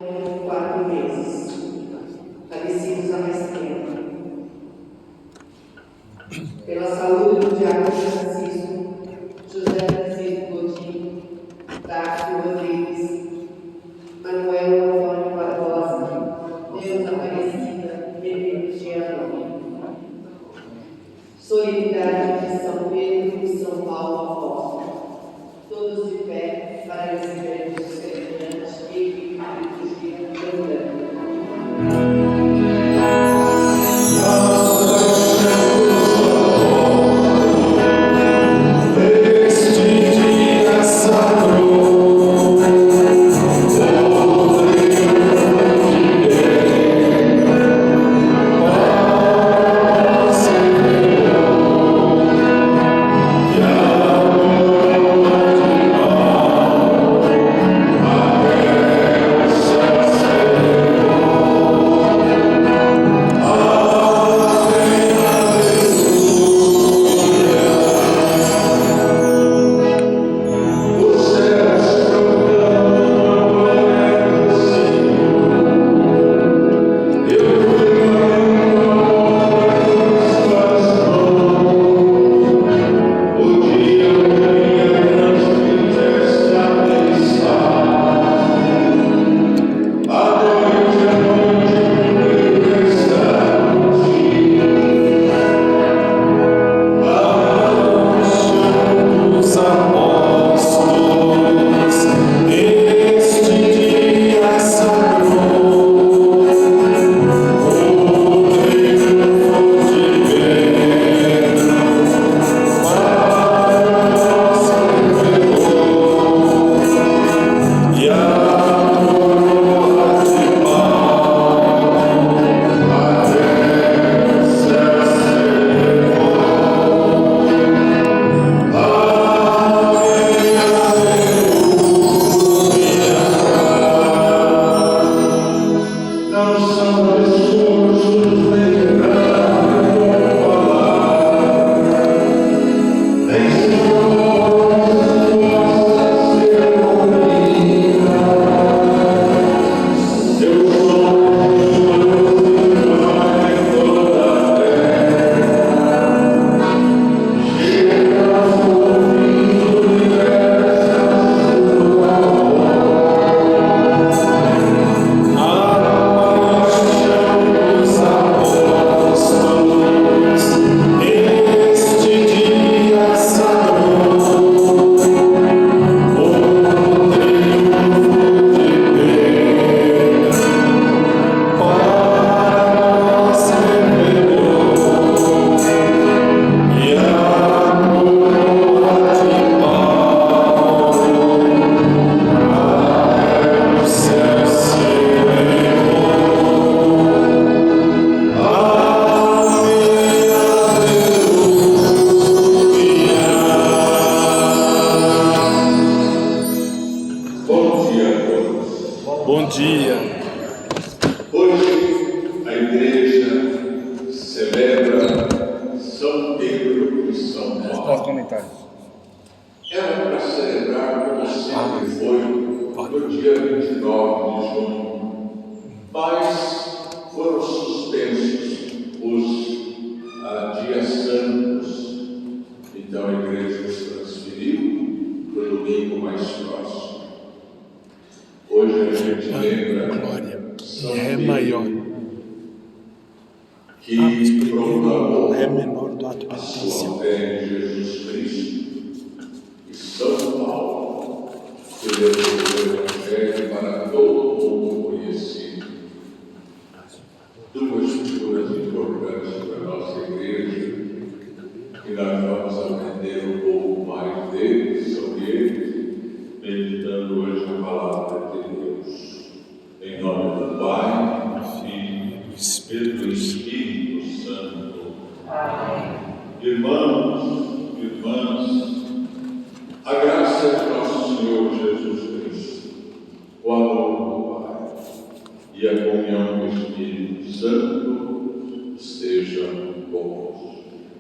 4 meses, falecidos há mais tempo. Pela saúde do Diácono Francisco, José Francisco Godinho, Tássio Rodrigues, Manuel Antônio Barbosa, Deus Aparecida, Benedito Gianoni. Solenidade de São Pedro e São Paulo Apóstolo. Todos de pé para receber os celebrantes e liturgia cantando.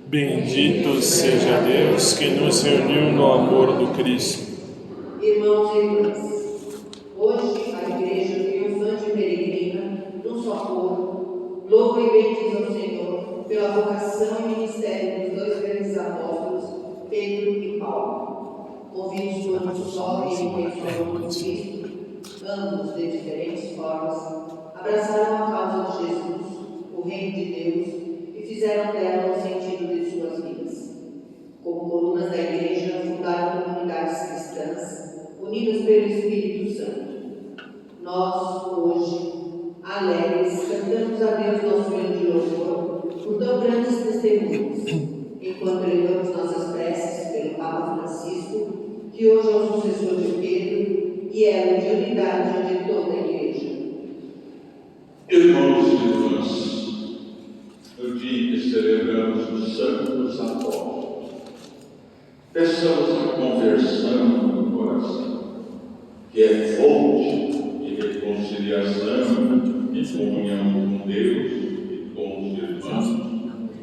Bendito seja Deus que nos reuniu no amor do Cristo. Irmãos e irmãs, hoje a Igreja triunfante pela vocação e ministério dos dois grandes apóstolos, Pedro e Paulo, movidos por um só e intenso de Cristo, ambos de diferentes formas, abraçaram a causa de Jesus, o reino de Deus, e fizeram dela o sentido de suas vidas. Como colunas da Igreja, fundaram comunidades cristãs, unidas pelo Espírito Santo. Nós, hoje, alegres, cantamos a Deus nosso hino de louvor por tão grandes testemunhos, enquanto elevamos nossas preces pelo Papa Francisco, que hoje é o sucessor de Pedro e é o de unidade de toda a Igreja. Irmãos e irmãs, no dia em que celebramos os Santos Apóstolos, peçamos a conversão do coração, que é fonte de reconciliação e comunhão com Deus e com os irmãos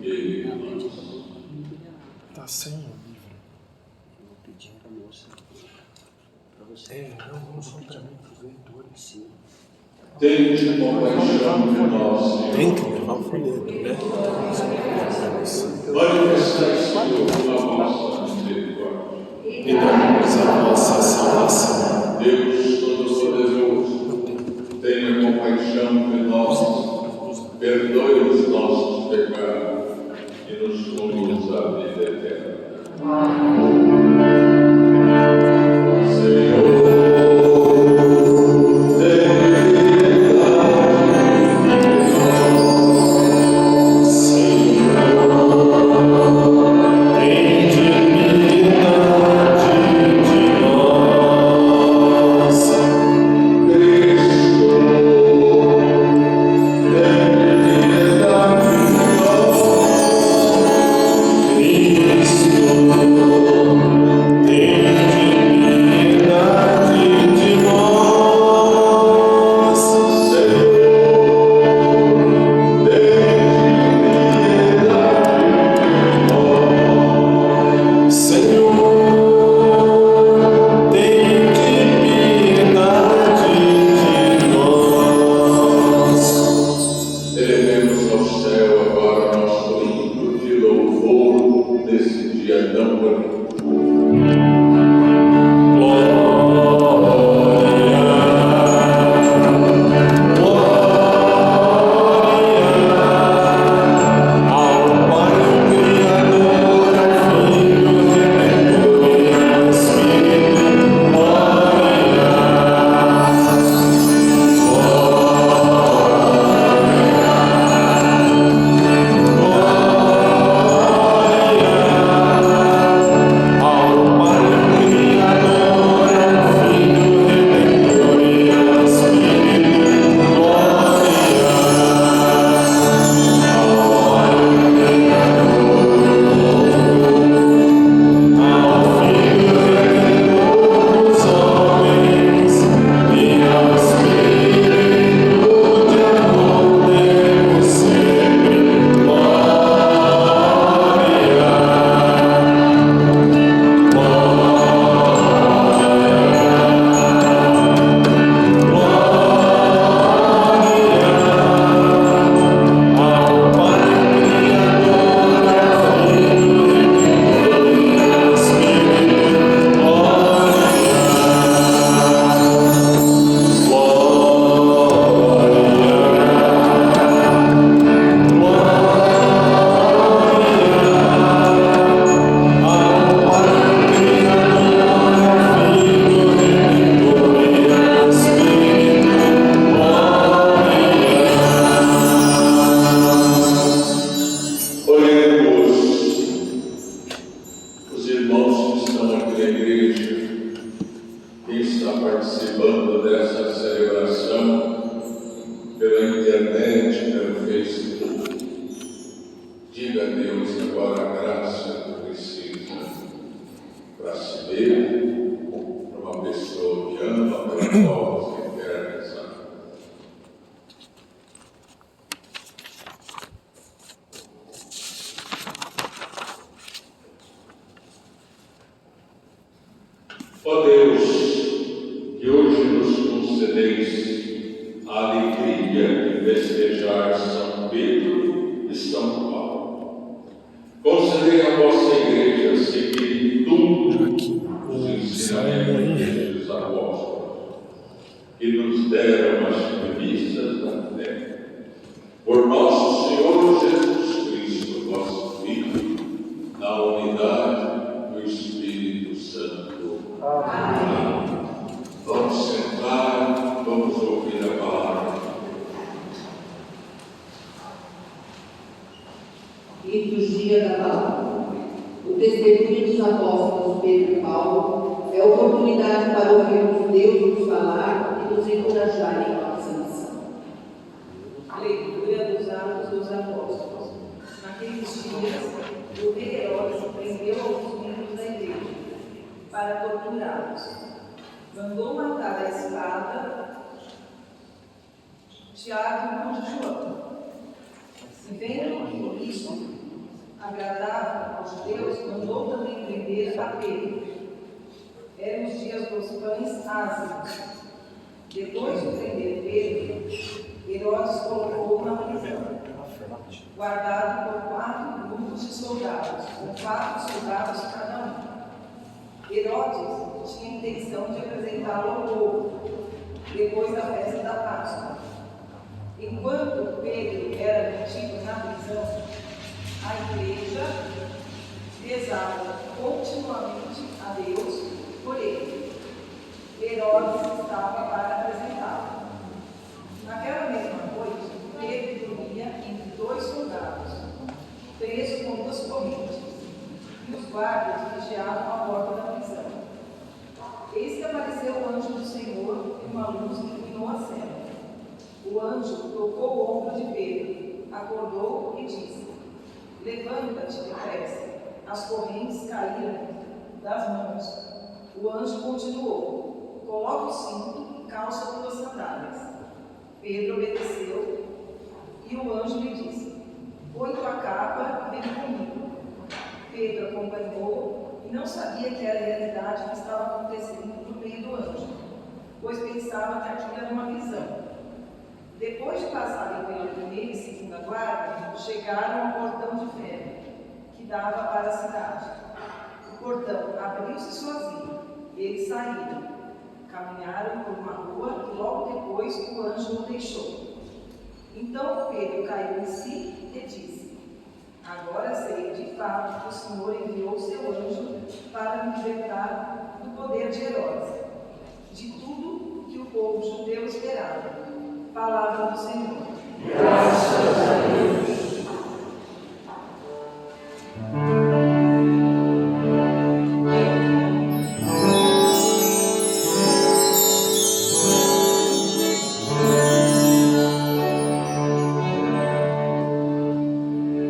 e irmãs. Está sem o livro. Eu vou pedir para a moça, para você. Não só para mim, para os leitores. Sim. Tende compaixão de nós, Tem que Senhor. levar o folheto, né? Manifestai-se a vossa misericórdia. E dá-nos a vossa salvação. Deus Todo-Poderoso, tenha compaixão de nós, perdoe os nossos pecados e nos conduz à vida eterna. Senhor, Ó Deus, que hoje nos concedeis a alegria de festejar São Pedro e São Paulo, Concedei à vossa igreja seguir tudo Aqui, os o Salmo ensinamentos dos apóstolos, que nos deram as primícias da fé. Por nosso Senhor Jesus Cristo, vosso Filho, na unidade do Espírito Santo. Amém. Vamos sentar, vamos ouvir a palavra. Liturgia da Palavra. O testemunho dos apóstolos Pedro e Paulo é oportunidade para ouvirmos Deus nos falar e nos encorajar em nossa missão. Leitura dos Atos dos Apóstolos. Naqueles dias, o rei Herodes prendeu alguns membros da igreja para torturá-los. Mandou matar a espada Tiago, irmão de João. E vendo que isso agradava aos judeus, mandou também prender a Pedro. Eram os dias dos pães ázimos. Depois de prender Pedro, Herodes colocou-o na prisão, guardado por 4 grupos de soldados, com 4 soldados cada um. Herodes tinha a intenção de apresentá-lo ao povo, depois da festa da Páscoa. Enquanto Pedro era mantido na prisão, a igreja rezava continuamente a Deus por ele. Herodes estava para apresentá-lo. Naquela mesma noite, Pedro dormia entre 2 soldados, preso com 2 correntes, e os guardas vigiavam a porta da prisão. Eis que apareceu o anjo do Senhor e uma luz iluminou a cela. O anjo tocou o ombro de Pedro, acordou e disse: Levanta-te depressa. As correntes caíram das mãos. O anjo continuou: Coloca o cinto e calça tuas sandálias. Pedro obedeceu e o anjo lhe disse: Põe tua capa e vem comigo. Pedro acompanhou e não sabia que era a realidade que estava acontecendo no meio do anjo, pois pensava que aquilo era uma visão. Depois de passarem pela primeira e segunda guarda, chegaram ao portão de ferro, que dava para a cidade. O portão abriu-se sozinho, e eles saíram. Caminharam por uma rua e logo depois o anjo o deixou. Então Pedro caiu em si e disse: Agora sei de fato que o Senhor enviou o seu anjo para me libertar do poder de Herodes, de tudo que o povo judeu esperava. Palavra do Senhor. Graças a Deus.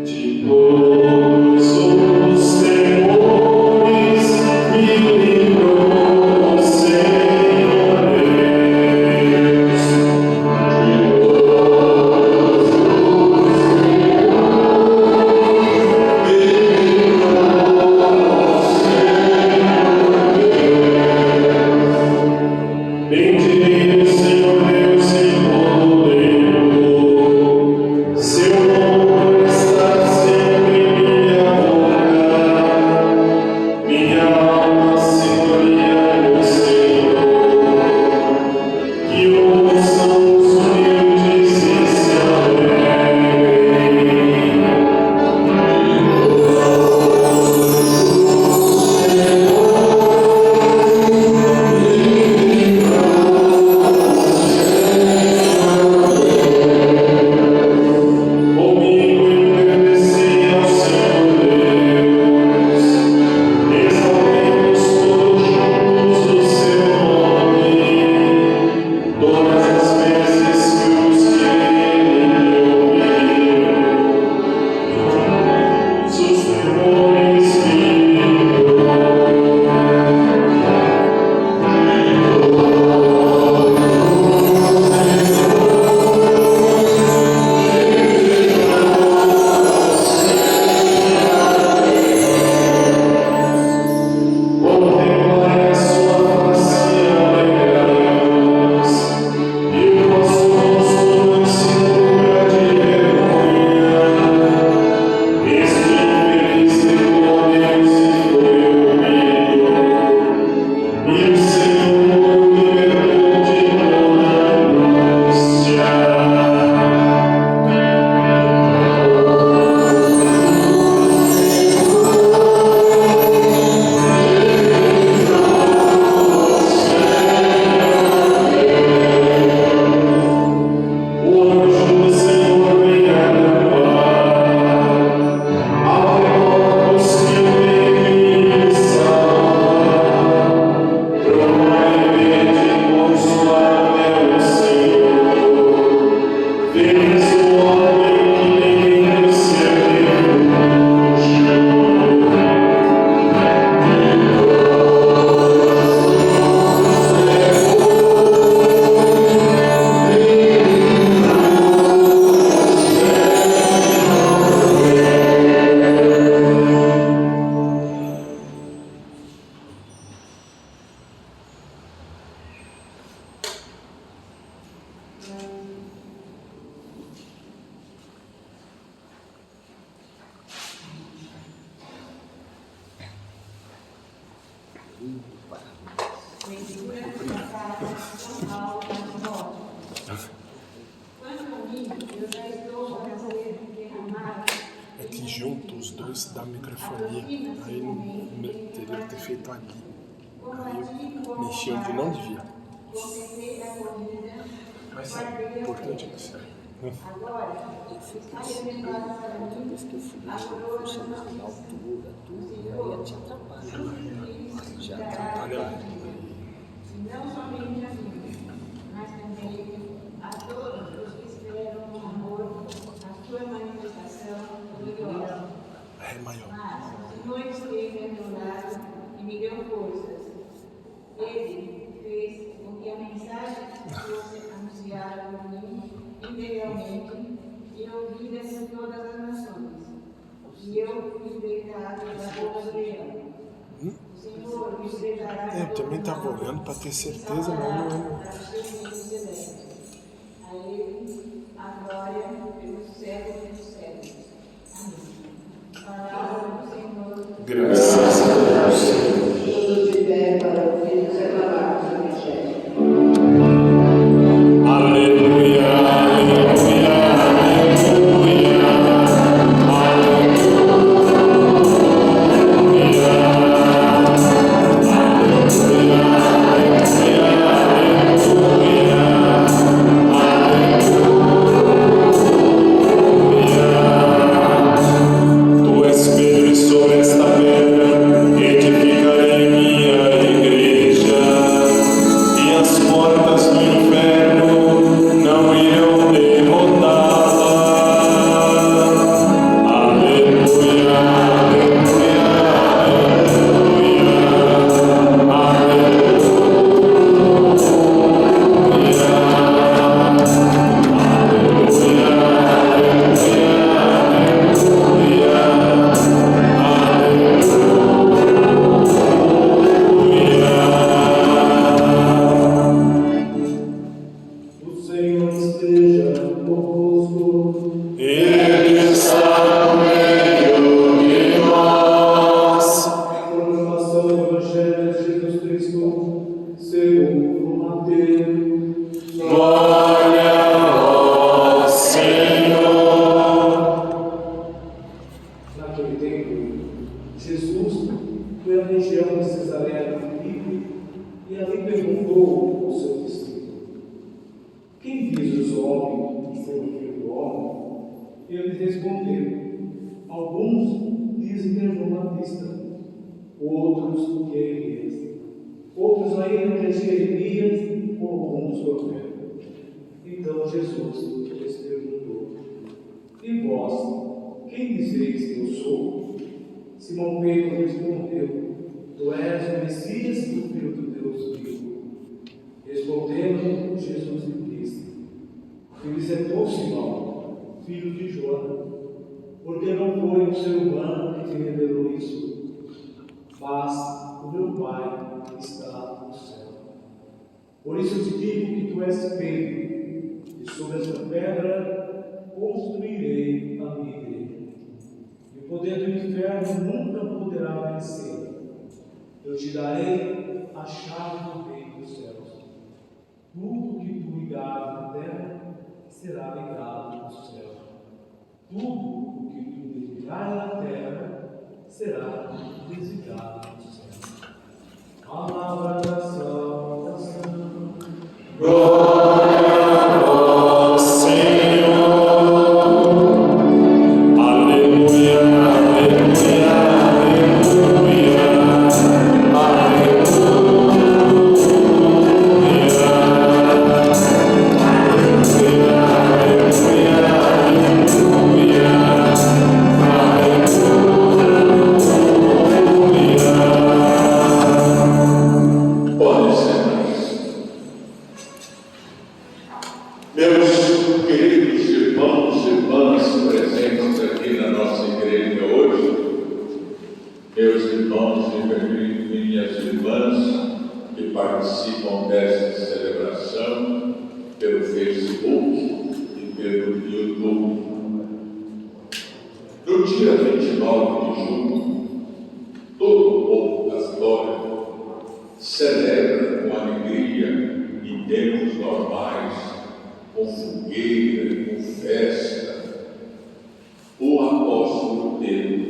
Senhor. É que junto os dois dá microfonia. Aí teria que ter feito ali. Aí mexeu onde não devia. Mas é importante que saia. Eu fiquei surpresa, toda vez que eu fui no funcionário da altura, tudo, aí te atrapalha. Já atrapalha. Não somente a mim, mas também a todos os que esperam o amor, a sua manifestação gloriosa. É maior. Mas o Senhor esteve a meu lado e me deu forças. Ele fez com que a mensagem fosse anunciada por mim integralmente e ouvida por todas as nações. E eu fui libertado da boca do leão. O Senhor me libertará. Eu também estava olhando para ter certeza, mas não. A Ele a glória pelos séculos dos séculos. Amém. Palavra do Senhor. Graças a Deus. Todos de pé para ouvir os reclamados do Evangelho. Aleluia, aleluia, aleluia. Tu és Pedro e sobre esta pedra edificarei minha igreja, e as portas do inferno não irão derrotá-la. Aleluia, aleluia, aleluia, O Senhor esteja convosco. Ele está no meio de nós. Proclamação do Evangelho de Jesus Cristo, segundo Mateus. Glória ao Senhor. Naquele tempo, Jesus foi à região de Cesareia de Filipe e ali perguntou ao seu discípulo: quem diz os homens que foi o Filho do Homem? Eles responderam: alguns dizem que é João Batista, outros que é Elias, outros ainda que é Jeremias ou um dos profetas. Então Jesus lhes perguntou: e vós, quem dizeis que eu sou? Simão Pedro respondeu: tu és o Messias, o Filho do Deus vivo. Respondendo, Jesus lhe disse: feliz é tu, Simão, filho de Jonas, porque não foi o ser humano que te revelou isso, mas o meu Pai que está no céu. Por isso eu te digo que tu és Pedro, e sobre esta pedra construirei a minha igreja. E o poder do inferno nunca poderá vencer. Eu te darei a chave do reino dos céus. Tudo que tu ligares na terra será ligado no céu. Tudo o que tu desligares na terra será desligado no céu. Palavra da salvação. Glória ao Senhor. Aleluia, aleluia, aleluia, Pode ser mais. Meus queridos irmãos e irmãs presentes aqui na nossa igreja hoje, meus irmãos e minhas irmãs que participam desta celebração pelo Facebook e pelo YouTube. No dia 29 de junho, todo o povo da história celebra com alegria em tempos normais, com fogueira, com manifesta o apóstolo Pedro.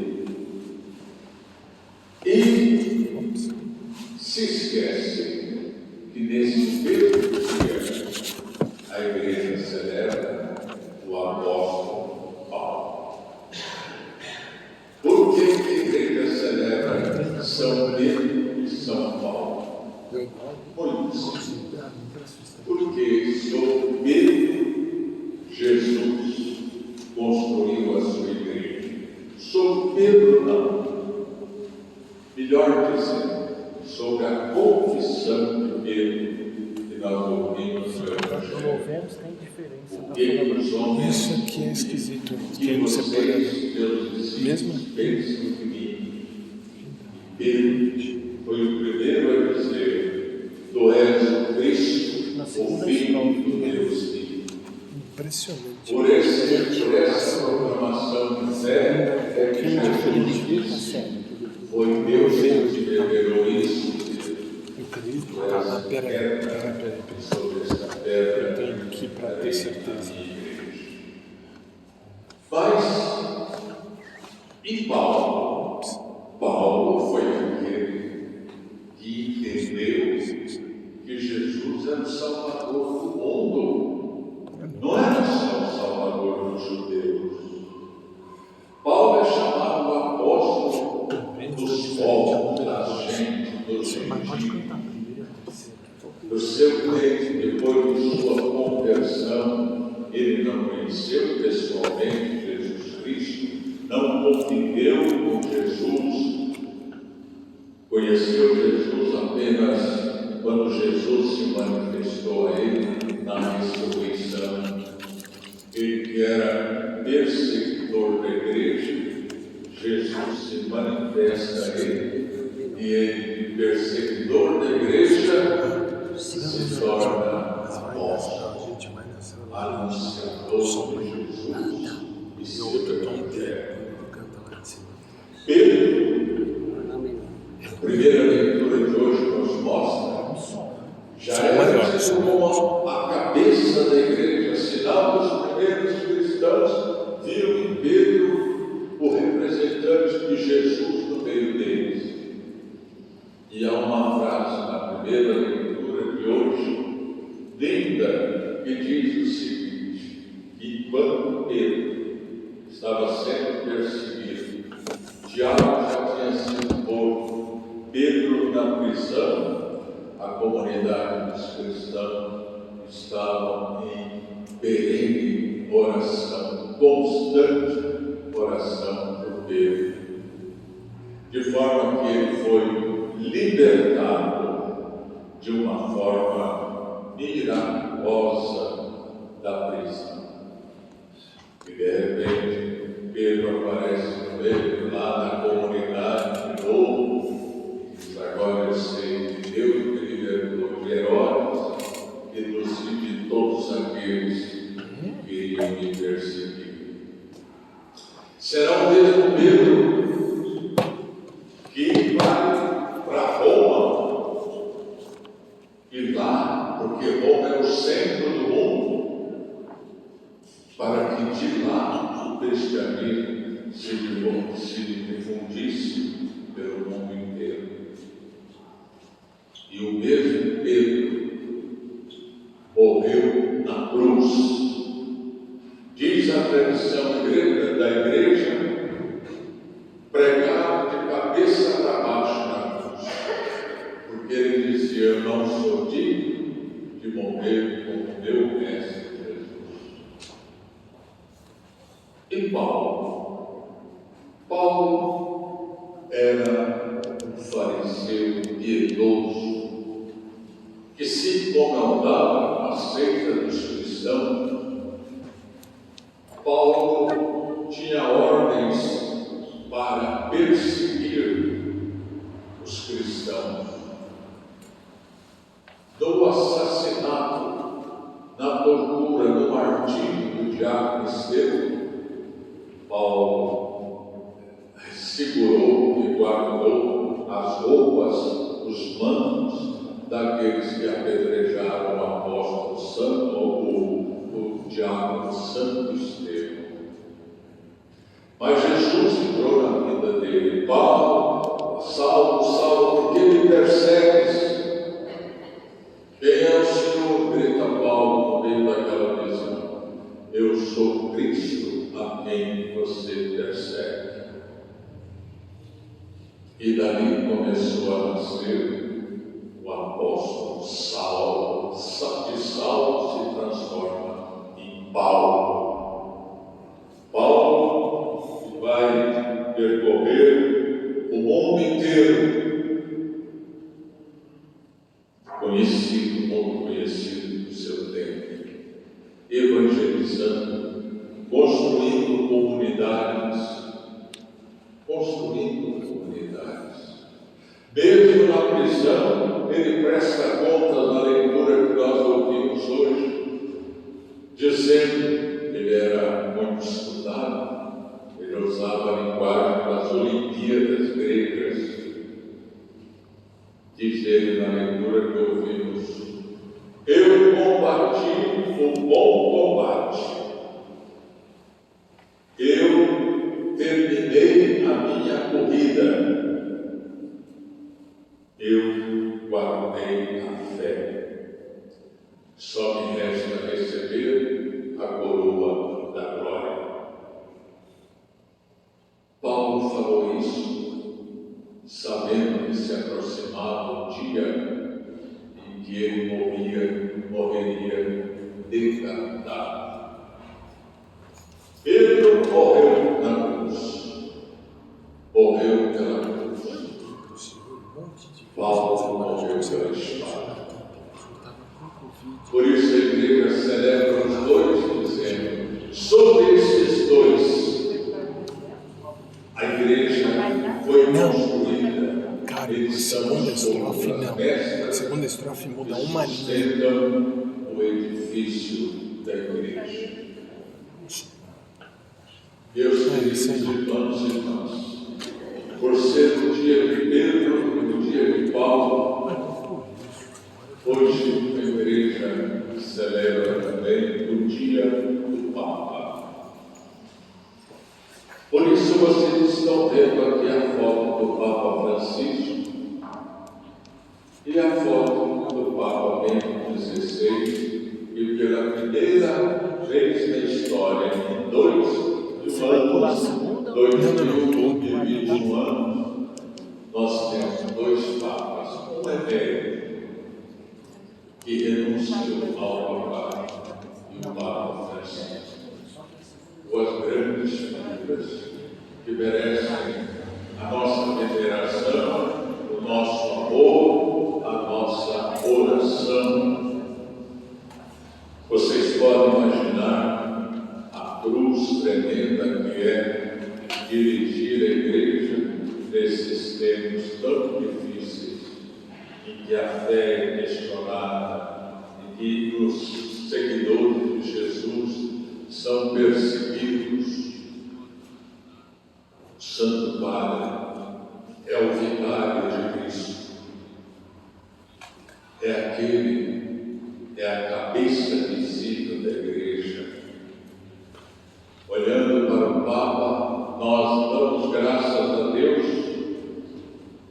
E se esquece que nesse mesmo dia a igreja celebra o apóstolo Paulo. Por que a igreja celebra São Pedro e São Paulo? Muito simples. Porque sobre Pedro, Jesus construiu a sua igreja. Sobre Pedro, não. Melhor dizendo, sobre a confissão de Pedro, que nós ouvimos no Evangelho. O que os homens Isso aqui é esquisito. que Que você vocês, pode. pelos discípulos, Mesmo? pensam de mim. Pedro foi o primeiro a dizer: Tu és o Cristo, o Filho do Deus vivo. Impressionante. Por essa proclamação de fé, é que Jesus disse: foi Deus que te revelou isso. Incrível. Ah, peraí. Sobre esta pedra, Eu tenho aqui para ter certeza. Mas, e Paulo? Paulo foi aquele que entendeu que Jesus era o Salvador do mundo. Não era só o Salvador dos judeus. Paulo é chamado o apóstolo dos povos, da gente, dos gentios. O seu crente, depois de sua conversão, ele não conheceu pessoalmente Jesus Cristo, não conviveu com Jesus, conheceu Jesus apenas quando Jesus se manifestou a ele na ressurreição. Ele que era perseguidor da igreja, Jesus se manifesta a ele, e ele, perseguidor da igreja, se torna apóstolo, anunciador de Jesus e seu evangelho. Pedro, a primeira leitura de hoje nos mostra, já era tido como a cabeça da igreja, sinal dos primeiros cristãos viram em Pedro o representante de Jesus no meio deles. E há uma frase na primeira leitura de hoje, linda, que diz o seguinte: que quando Pedro estava sendo perseguido, Tiago já tinha sido posto, Pedro na prisão, a comunidade dos cristãos estava em perene oração, constante oração por Pedro, de forma que ele foi libertado de uma forma miraculosa da prisão. E de repente, Pedro aparece com ele lá na comunidade de novo. Diz: agora eu sei que Deus me libertou de Herodes e de todos aqueles que queriam me perseguir. Será o mesmo Pedro que vai para Roma, e lá, porque Roma é o centro do mundo, para que de lá o cristianismo se difundisse pelo mundo inteiro. E o mesmo Pedro morreu na cruz. Diz a tradição da igreja, pregado de cabeça para baixo na cruz, porque ele dizia: eu não sou digno de morrer como meu mestre Jesus. E Paulo era um fariseu piedoso, que se incomodava com a seita dos cristãos. Paulo tinha ordens para perseguir os cristãos. Do assassinato, na tortura, no martírio do diácono Estevão, Paulo segurou e guardou as roupas, os mantos daqueles que apedrejaram o apóstolo santo, o diácono Santo Estevão. Mas Jesus entrou na vida dele. Paulo, Saulo, Saulo, por que me persegues? Quem é o Senhor? Grita Paulo no meio daquela visão. Eu sou Cristo a quem você persegue. E dali começou a nascer o apóstolo Saulo. De Saulo se transforma em Paulo. Paulo que vai percorrer o mundo inteiro, conhecido, mundo conhecido do seu tempo, evangelizando, construindo comunidades. Mesmo na prisão, ele presta contas na leitura que nós ouvimos hoje, dizendo que ele era muito estudado, ele usava a linguagem das Olimpíadas gregas. Diz ele na leitura que ouvimos: eu combati o bom combate, eu terminei a minha corrida, eu guardei a fé. Só me resta receber a coroa da glória. Paulo falou isso, sabendo que se aproximava o dia em que ele morreria decapitado. Pedro morreu na cruz, morreu pela cruz. Paulo morreu pela espada. Por isso a igreja celebra os dois, dizendo: sobre esses dois, a igreja foi construída. Cara, a segunda estrofe não. A segunda estrofe muda uma linha. Sustentam o edifício da igreja. Deus queridos irmãos e irmãs, por ser o dia de Pedro e o dia de Paulo, hoje a igreja celebra também o dia do Papa. Por isso vocês estão vendo aqui a foto do Papa Francisco e a foto do Papa Bento XVI, que pela primeira vez na história, em 2021 anos, nós temos dois papas. Um é velho, que renunciou ao papado, e o Papa Francisco. Duas grandes figuras que merecem a nossa veneração, o nosso amor, a nossa oração. Vocês podem imaginar a cruz tremenda que é dirigir a igreja nesses tempos tão difíceis, em que a fé é questionada, em que os seguidores de Jesus são perseguidos. O Santo Padre é o vigário de Cristo, é a cabeça visível da igreja. Olhando para o Papa, nós damos graças a Deus,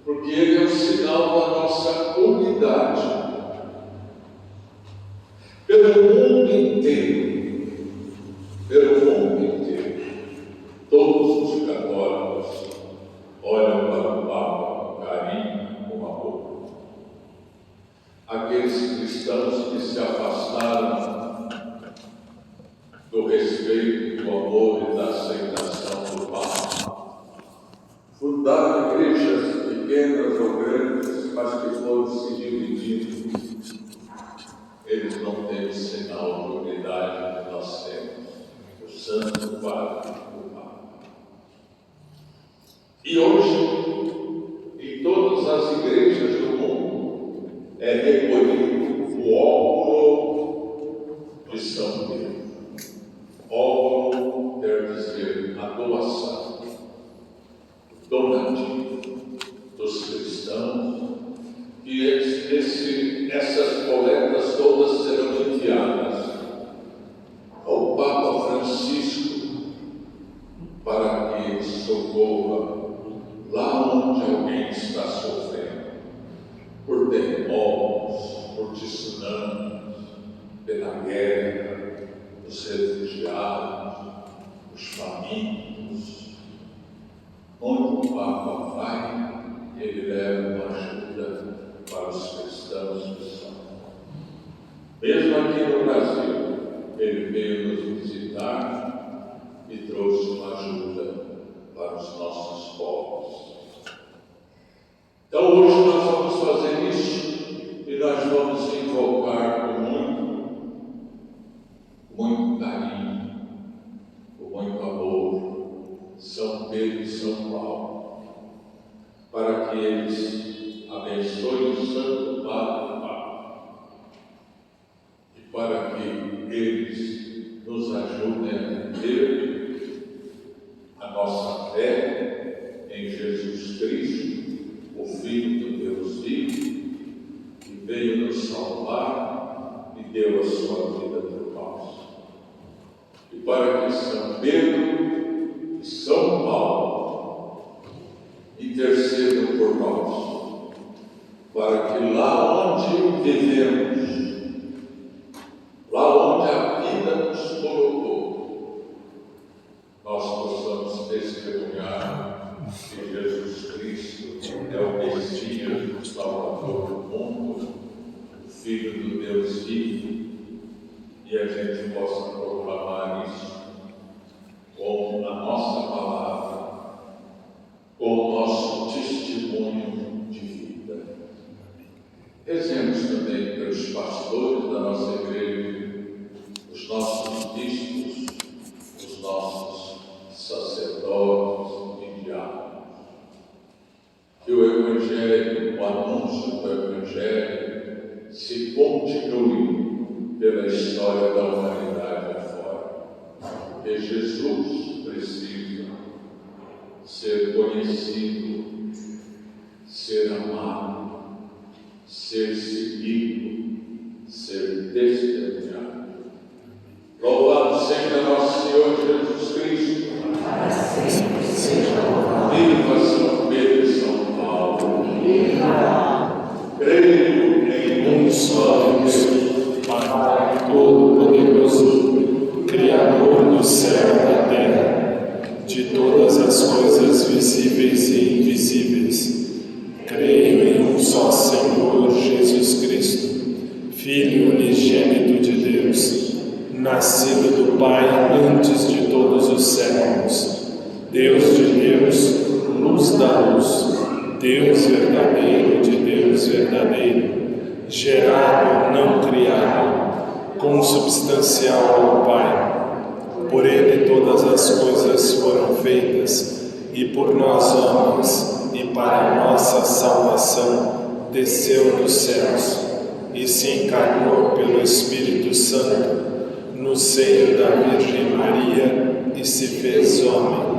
porque ele é o sinal da nossa unidade. Pelo mundo inteiro, todos os católicos olham para o Papa com carinho, com amor. Aqueles cristãos que se afastaram do respeito, do amor e da aceitação do Papa, fundaram igrejas pequenas ou grandes, mas que foram se dividindo. Eles não têm o sinal de unidade que nós temos, o Santo Padre, o Papa. E hoje, em todas as igrejas do mundo, é recolhido o óculo de São Pedro. Óculo quer dizer a doação, donativo dos cristãos, e essas coletas todas serão enviadas ao socorra lá onde alguém está sofrendo, por terremotos, por tsunamis, pela guerra, os refugiados, os famintos. Onde o Papa vai, ele leva uma ajuda para os cristãos que são. Mesmo aqui no Brasil, ele veio nos visitar e trouxe uma ajuda para os nossos povos. Então hoje nós vamos fazer isso e nós vamos invocar com muito carinho, com muito amor, São Pedro e São Paulo, para que eles abençoem o Santo Padre Papa e para que eles nos ajudem a viver a nossa fé em Jesus Cristo, o Filho do Deus vivo, que veio nos salvar e deu a sua vida por nós. E para que São Pedro e São Paulo intercedam por nós, para que lá onde vivemos, lá onde a vida nos colocou, nós possamos testemunhar que Jesus Cristo é o Messias, o Salvador do mundo, o Filho do Deus vivo, e a gente possa proclamar isso com a nossa palavra, com o nosso testemunho de vida. Rezemos também pelos pastores da nossa igreja, os nossos bispos, os nossos sacerdotes e diáconos. Que o Evangelho, o anúncio do Evangelho, se continue pela história da humanidade afora. Que Jesus precisa ser conhecido, ser amado, ser seguido, ser testemunhado. Louvado seja nosso Senhor Jesus Cristo. Viva São Pedro e São Paulo. Creio em um só Deus, Pai Todo-Poderoso, Criador do céu e da terra, de todas as coisas visíveis e invisíveis. Creio em um só Senhor Jesus Cristo, Filho unigênito de Deus, nascido do Pai antes de todos os séculos, Deus de Deus, luz da luz, Deus verdadeiro de Deus verdadeiro, gerado, não criado, consubstancial ao Pai. Por Ele todas as coisas foram feitas, e por nós homens, e para a nossa salvação, desceu dos céus, e se encarnou pelo Espírito Santo, no seio da Virgem Maria, e se fez homem.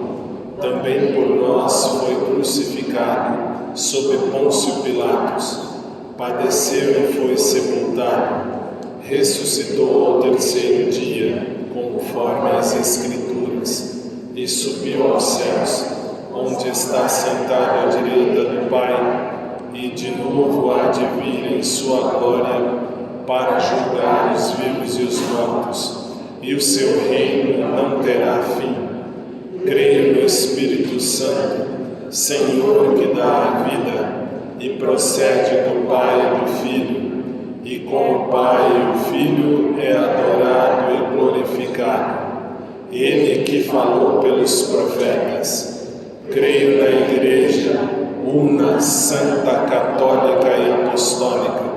Também por nós foi crucificado, sob Pôncio Pilatos, padeceu e foi sepultado, ressuscitou ao terceiro dia, conforme as Escrituras, e subiu aos céus, onde está sentado à direita do Pai, e de novo há de vir em sua glória, para julgar os vivos e os mortos, e o seu reino não terá fim. Creio no Espírito Santo, Senhor que dá a vida, e procede do Pai e do Filho, e com o Pai e o Filho é adorado e glorificado. Ele que falou pelos profetas. Creio na Igreja, una, santa, católica e apostólica.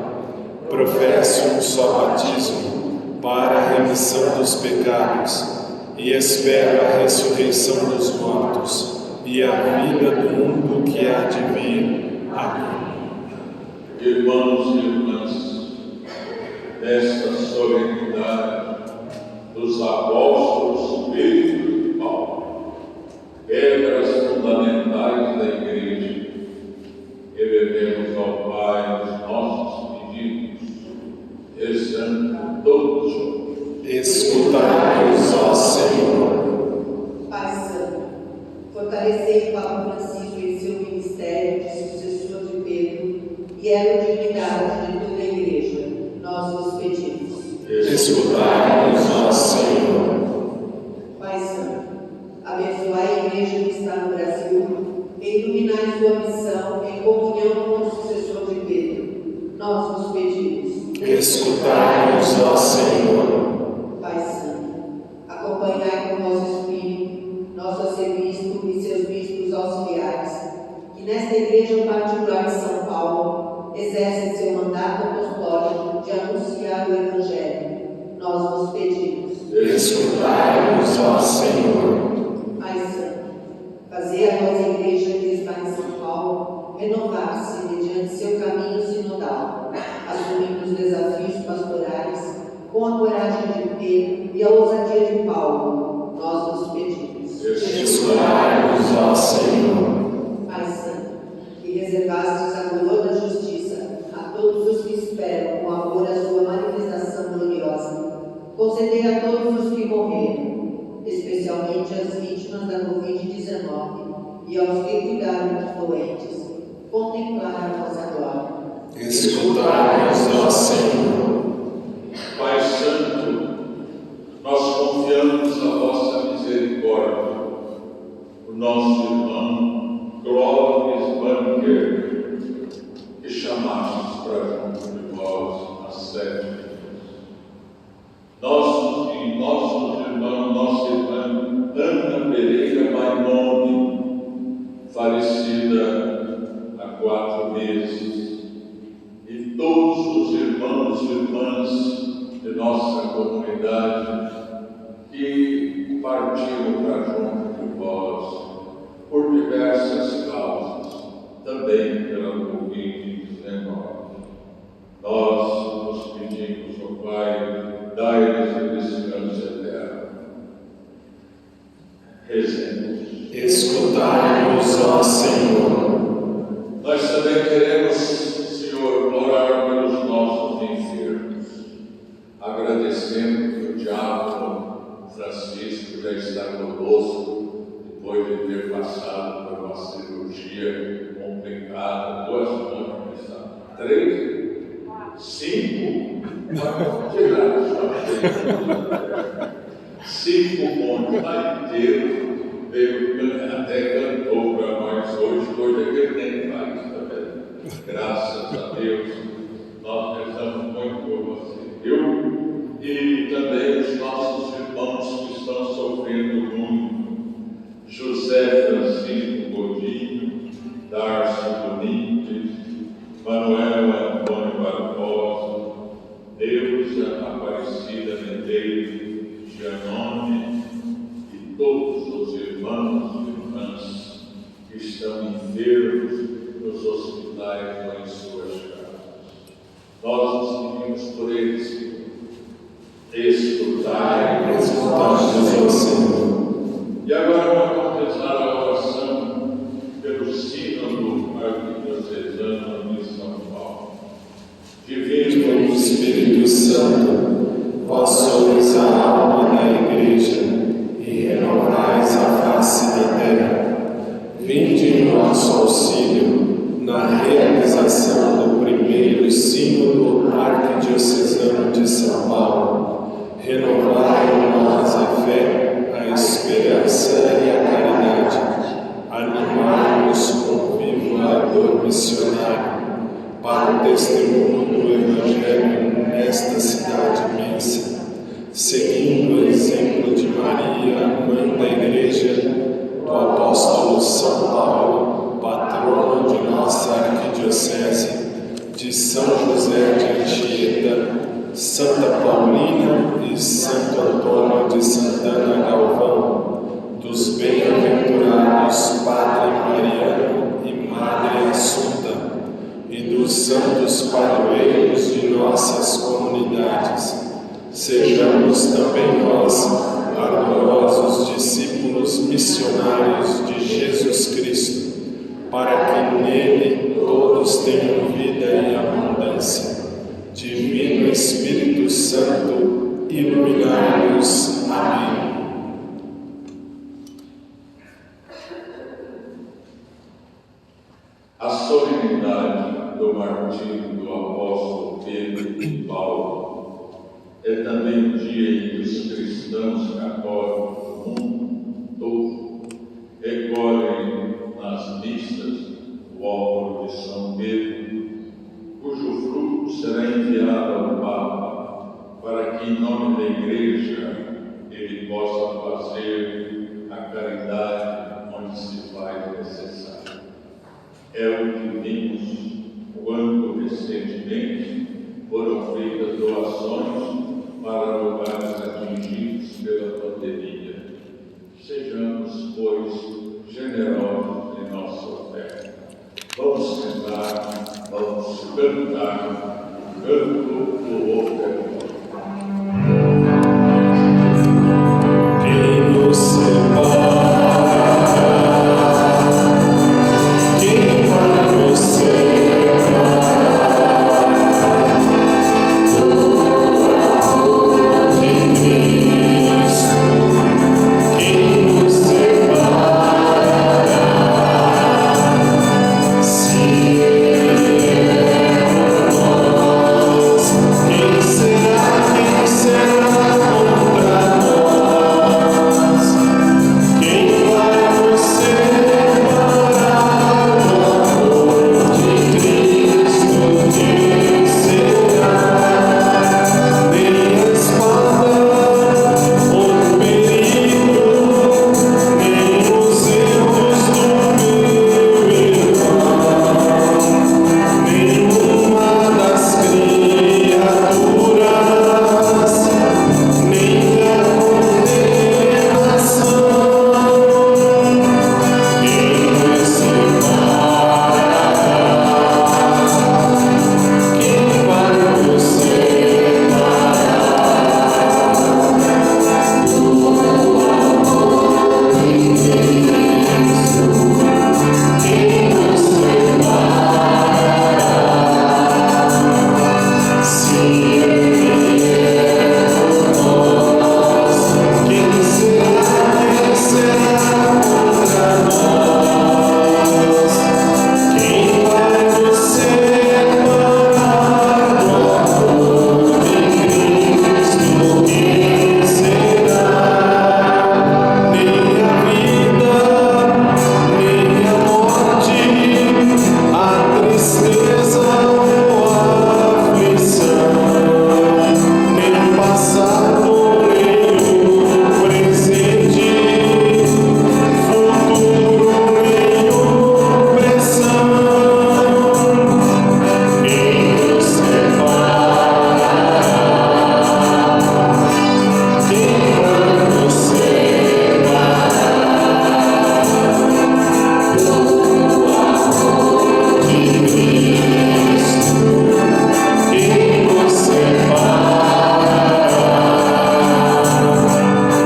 Professo um só batismo para a remissão dos pecados, e espero a ressurreição dos mortos e a vida do mundo que há de vir. Amém. Irmãos e irmãs, nesta solenidade dos apóstolos Pedro e Paulo, pedras fundamentais da Igreja, elevemos ao Pai os nossos pedidos, rezando todos juntos. Escutai-nos, ó Senhor. Pai Santo, fortalecei acompanhai com vosso Espírito nosso arcebispo e seus bispos auxiliares, que nesta igreja particular de São Paulo exercem seu mandato apostólico de anunciar o Evangelho. Nós vos pedimos. Escutai-nos, ó Senhor. Pai Santo, fazer a vossa igreja que está em São Paulo renovar-se mediante seu caminho sinodal, assumindo os desafios pastorais com a coragem de Pedro e a ousadia de Paulo. Nós vos pedimos. Escutai-nos, ó Senhor. Pai Santo, que reservastes a coroa da justiça a todos os que esperam com amor a sua manifestação gloriosa, concedei a todos os que morreram, especialmente as vítimas da Covid-19 e aos que cuidaram dos doentes, contemplar a vossa glória. Escutai-nos, ó Senhor. Pai Santo, nós confiamos na vossa misericórdia. O nosso irmão Clóvis Banker, que chamastes para junto de vós há 7 dias. Nosso irmão, nossa irmã Ana Pereira Maimone, falecida há 4 meses, e todos os irmãos e irmãs de nossa comunidade que partiram para junto de vós por diversas causas, também pela Covid-19. Nós nos pedimos, ó Pai, dai-nos o descanso eterno. Rezemos. Escutai-nos, ó Senhor. Nós também queremos, Senhor, orar pelos nossos enfermos, agradecendo que o diácono Francisco já está conosco, depois de ter passado por uma cirurgia complicada. 2 pontos, 3, 5, vamos tirar só 5 pontos lá inteiro, veio até cantou para nós hoje, coisa que ele nem faz, tá vendo? Graças a Deus, nós rezamos muito por você, viu? E também os nossos irmãos que estão sofrendo muito. José Francisco Godinho, Darcio Bonites, Manuel Antônio Barbosa, Deusa Aparecida Medeiros, Gianone e todos os irmãos e irmãs que estão enfermos nos hospitais ou em suas casas. Nós nos pedimos por eles, Senhor. Escutai-nos, ó Senhor. E agora vamos rezar a oração pelo sínodo arquidiocesano de São Paulo. Divino Espírito Santo, vós sois a alma da Igreja e renovais a face da terra. Vinde em nosso auxílio na realização do primeiro sínodo arquidiocesano de São Paulo. Renovai em nós a fé, a esperança e a caridade. Animai-nos com vivo ardor missionário para o testemunho do Evangelho nesta cidade imensa, seguindo o exemplo de Maria, mãe da Igreja, do apóstolo São Paulo, patrono de nossa arquidiocese, de São José de Anchieta, Santa Paulina e Santo Antônio de Santana Galvão, dos bem-aventurados Padre Mariano e Madre Assunta, e dos santos padroeiros de nossas comunidades. Sejamos também nós ardorosos discípulos missionários de Jesus Cristo, para que nele todos tenham vida e abundância. Divino Espírito Santo, iluminai-nos. Amém. A solenidade do martírio do apóstolo Pedro e Paulo é também o dia em que os cristãos católicos do mundo todo recolhem nas missas o óculo de São Pedro, cujo fruto será enviado ao Papa, para que, em nome da Igreja, ele possa fazer a caridade onde se faz necessário. É o que vimos quando recentemente foram feitas doações para lugares atingidos pela pandemia. Sejamos, pois, generosos em nossa oferta. Vamos sentar, vamos cantar, canto do louvor. Quem nos separa? Quem vai nos separar? De Cristo, quem nos separará? Se Ele é por nós, quem será contra nós? Quem vai nos separar do amor de Cristo? Quem será? Nem a espada, o perigo, nem os erros do meu irmão, nenhuma das criaturas, nem a condenação. Quem nos separará? Quem vai nos separar do amor de Cristo? Quem nos separará? Se Ele é por nós, quem será contra nós? Quem vai nos separar do amor de Cristo? Quem será? Nem a vida, nem a morte, a tristeza ou a aflição, nem o passado, nem o presente, futuro, nem opressão. Quem nos separará? Quem vai nos separar do amor de Cristo? Quem nos separará?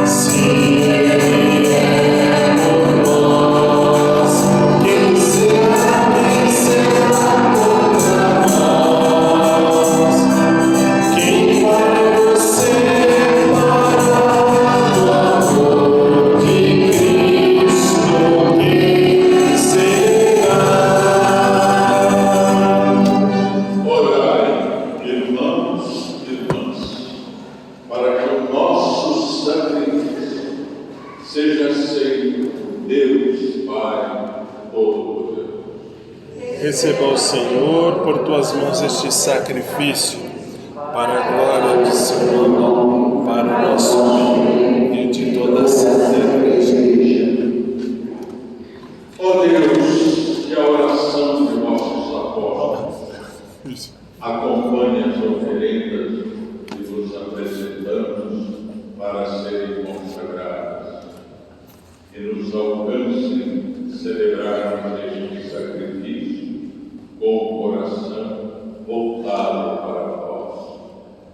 Se Ele é por nós, quem será contra nós? Quem vai nos separar do amor de Cristo? Quem será? Orai, irmãos e irmãs, para que o nosso sacrifício seja aceito por Deus Pai Todo-Poderoso. Receba o Senhor por tuas mãos este sacrifício, para a glória de seu nome, para o nosso bem e de toda a santa igreja. Ó Deus, que a oração de nossos apóstolos acompanhe as oferendas que vos apresentamos para serem consagradas e nos alcancem celebrarmos este sacrifício com o coração voltado para vós.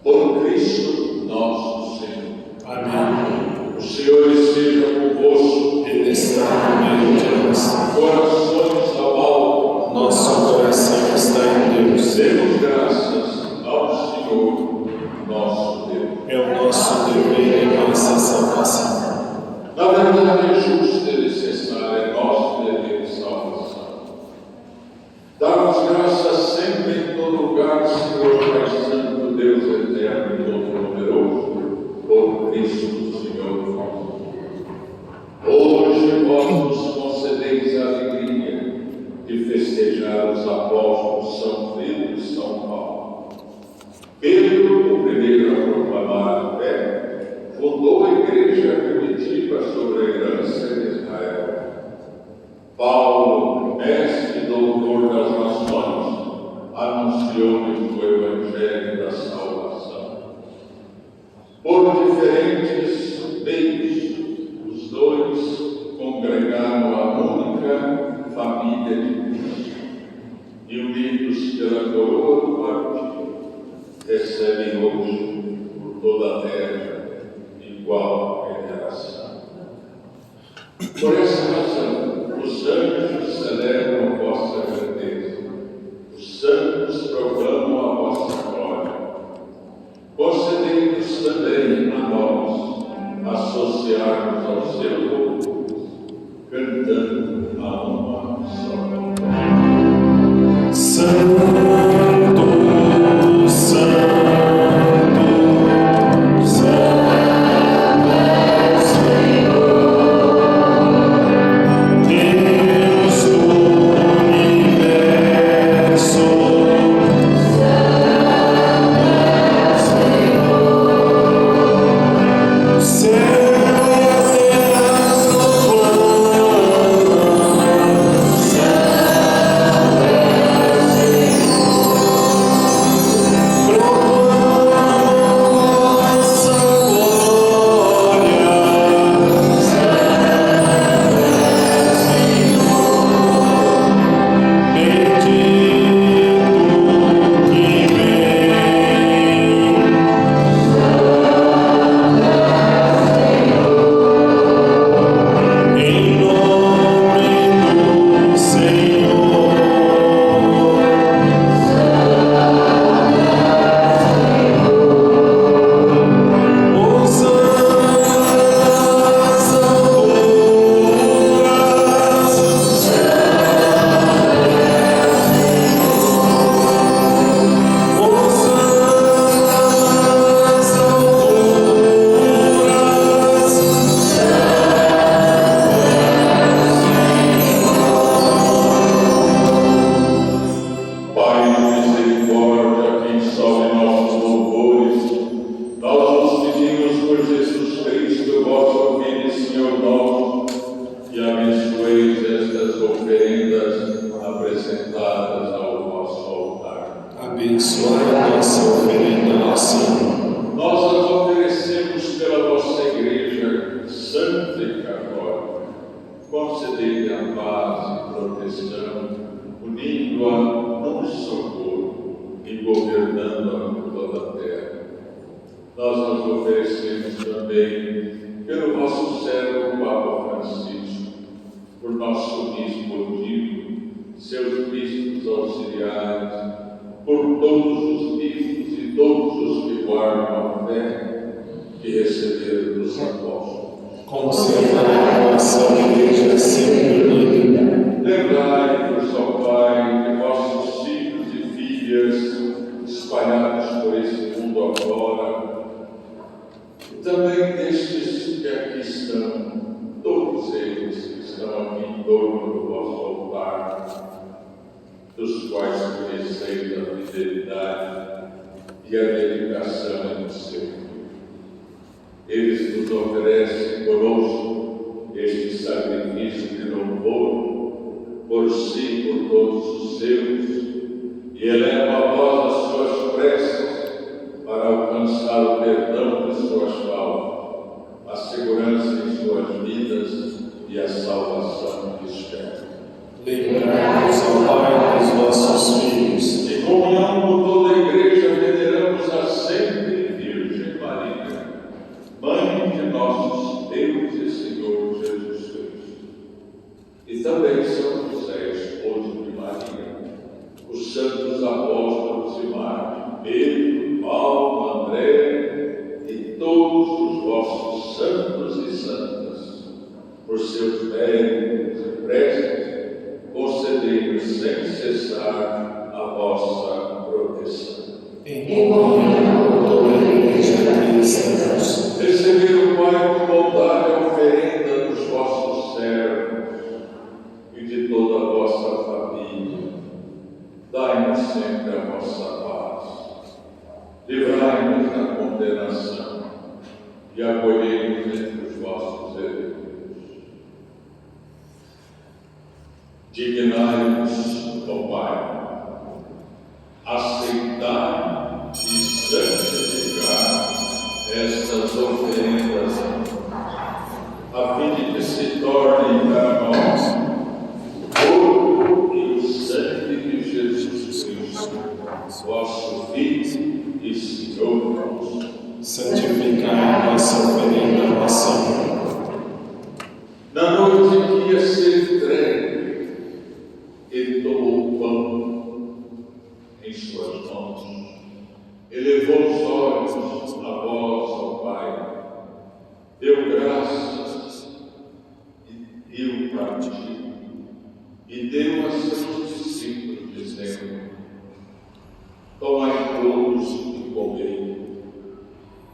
Por Cristo nosso Senhor. Amém. O Senhor esteja convosco. Ele está no meio de nós. Corações ao alto. Nosso coração está em Deus. Demos graças ao Senhor, nosso Deus. É o nosso dever e nossa salvação. Na verdade, é justo e necessário nosso dever de salvação. Damos graças sempre em todo lugar, Senhor, Pai Santo, Deus eterno e todo-poderoso, por Cristo, Senhor nosso. Hoje vós nos concedeis a alegria de festejar os apóstolos São Pedro e São Paulo. Pedro, o primeiro a proclamar a fé, fundou a igreja primitiva família de Cristo e unidos pela coroa do martírio, recebem hoje por toda a terra igual veneração. Por essa razão, os anjos celebram a vossa grandeza, os santos proclamam a vossa glória. Concedei-nos também a nós associar-nos ao seu louvor, cantando a uma só voz. Santo, abençoai a nossa oferenda, ó Senhor. Nós as oferecemos pela vossa Igreja santa e católica. Concedei-lhe a paz e proteção, unindo-a num socorro e governando-a por toda a terra. Nós nos oferecemos também pelo nosso servo Papa Francisco, por nosso bispo Odilo, seus bispos auxiliares, por todos os bispos e todos os que guardam a fé que receberam dos apóstolos. Conservai a vossa Igreja sempre unida. Lembrai-vos, ó Pai, de vossos filhos e filhas espalhados por esse mundo afora, e também destes que aqui estão, todos eles que estão aqui em torno do vosso altar, dos quais conheceis a fidelidade e a dedicação em seu Filho. Eles nos oferecem conosco este sacrifício de louvor por si e por todos os seus, e eleva a vós as suas preces para alcançar o perdão de suas faltas, a segurança em suas vidas e a salvação que esperam. Lembrai-vos, ó Pai, dos vossos filhos. Em comunhão com toda a Igreja, veneramos a sempre Virgem Maria, Mãe de nossos Deus e Senhor Jesus Cristo. E também São José, esposo de Maria, os santos apóstolos e mártires, Pedro, Paulo, André e todos os vossos santos e santas, por seus méritos e preces, concedei-nos sem cessar a vossa proteção. Em comunhão com toda a Igreja que estamos. Recebei, Pai, com bondade a oferenda dos vossos servos e de toda a vossa família. Dai-nos sempre a vossa paz. Livrai-nos da condenação e acolhei-nos entre os vossos eleitos. Dignai-nos, ó Pai, aceitar e santificar estas oferendas, a fim de que se tornem para nós corpo e deu a seus discípulos, dizendo: tomai todos e comei,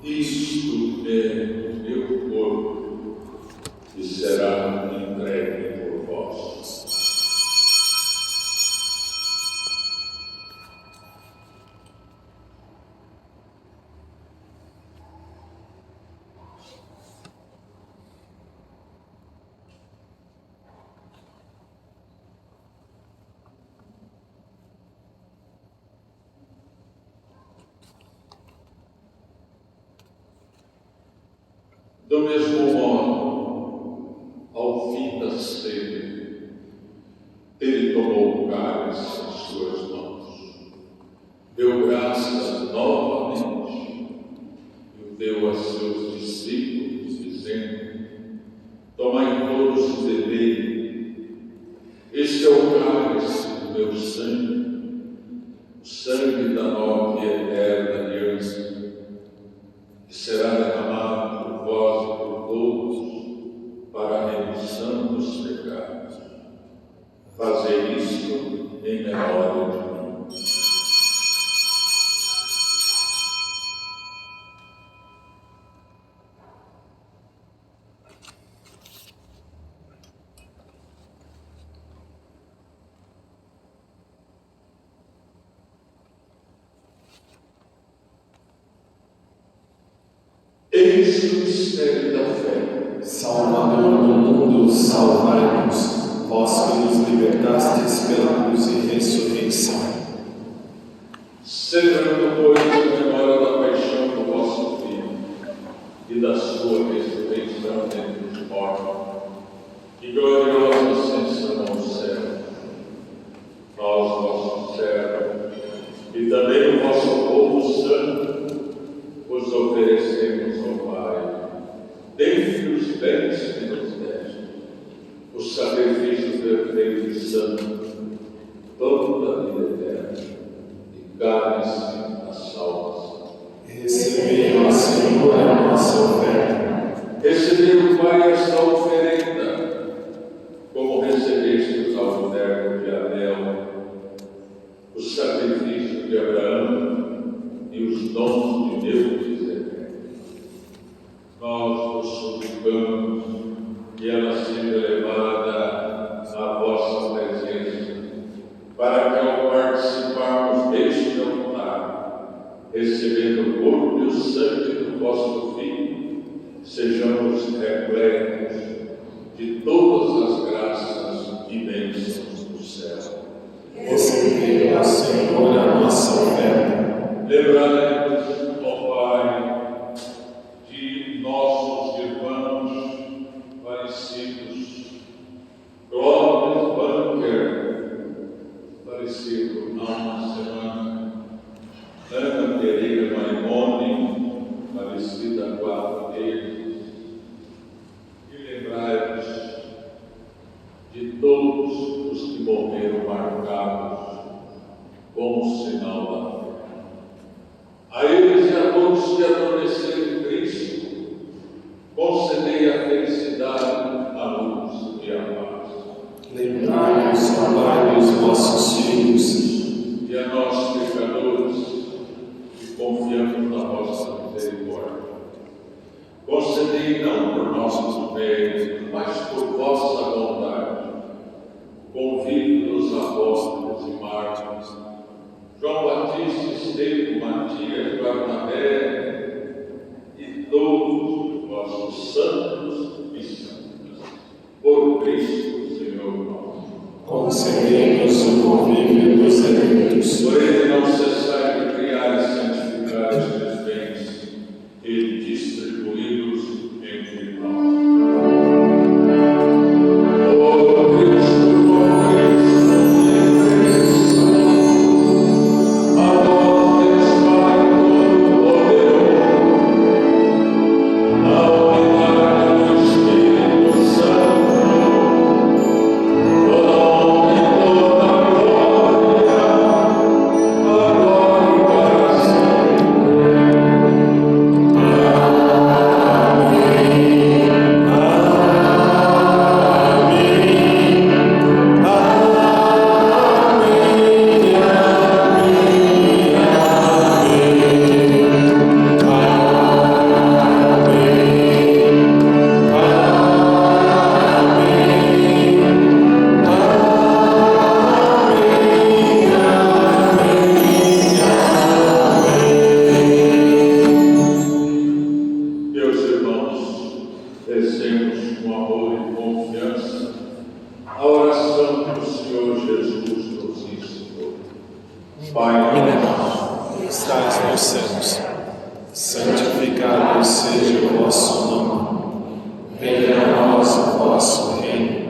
isto é o meu corpo, que será entregue por vós. Do mesmo modo, ao fim da ceia, ele tomou o cálice em suas mãos, deu graças novamente e o deu a seus discípulos, dizendo: tomai todos e bebei, este é o cálice do meu sangue, o sangue da nova e eterna aliança, que será derramado por vós e por todos para a remissão dos pecados. Fazei isto em memória de mim. Eis o mistério da fé. Salvador do mundo, salvai-nos, vós que nos libertastes pela cruz e ressurreição. Celebrando, pois, a memória da paixão do vosso Filho e da sua ressurreição dentre os mortos, e gloriosa ascensão ao céu, nós, vossos servos, e também o vosso povo santo, vos oferecemos ao Pai, dentre os bens que nos deste, o sacrifício perfeito e santo, pão da vida eterna e cálice da salvação. Recebei, ó Senhor, a nossa oferta. Recebei, Pai, esta oferenda, como recebeste a oferta de Abel, o sacrifício de Abraão e os dons de Melquisedeque. Nós vos suplicamos que ela seja levada à vossa presença, para que, ao participarmos deste altar, recebendo o corpo e o sangue do vosso Filho, sejamos repletos de todas as graças e bênçãos do céu. Recebei, ó Senhor, a nossa oferta. Lembrai-nos, ó Pai, de nossos irmãos falecidos, Clóvis Banker, falecido há uma semana, Ana Pereira Maimone, falecida há 4 meses, e lembrai-nos de todos os que morreram marcados com o sinal da fé. A eles e a todos que adormeceram em Cristo, concedei a felicidade, a luz e a paz. Lembrai-nos, ó Pai, dos vossos filhos, E a nós, pecadores, que confiamos na vossa misericórdia, concedei não por nossos méritos, mas por vossa bondade, convite-nos apóstolos e mártires, João Batista, Estevão, Matias, Barnabé e todos os vossos santos e santas, por Cristo, Senhor nosso. concedei-nos o convívio dos eleitos. Por ele não cessai de criar e santificar estes bens e distribuí-los entre nós. rezemos com amor e confiança a oração que o Senhor Jesus nos ensinou. Pai nosso, que estais nos céus, santificado seja o vosso nome. Venha a nós o vosso reino.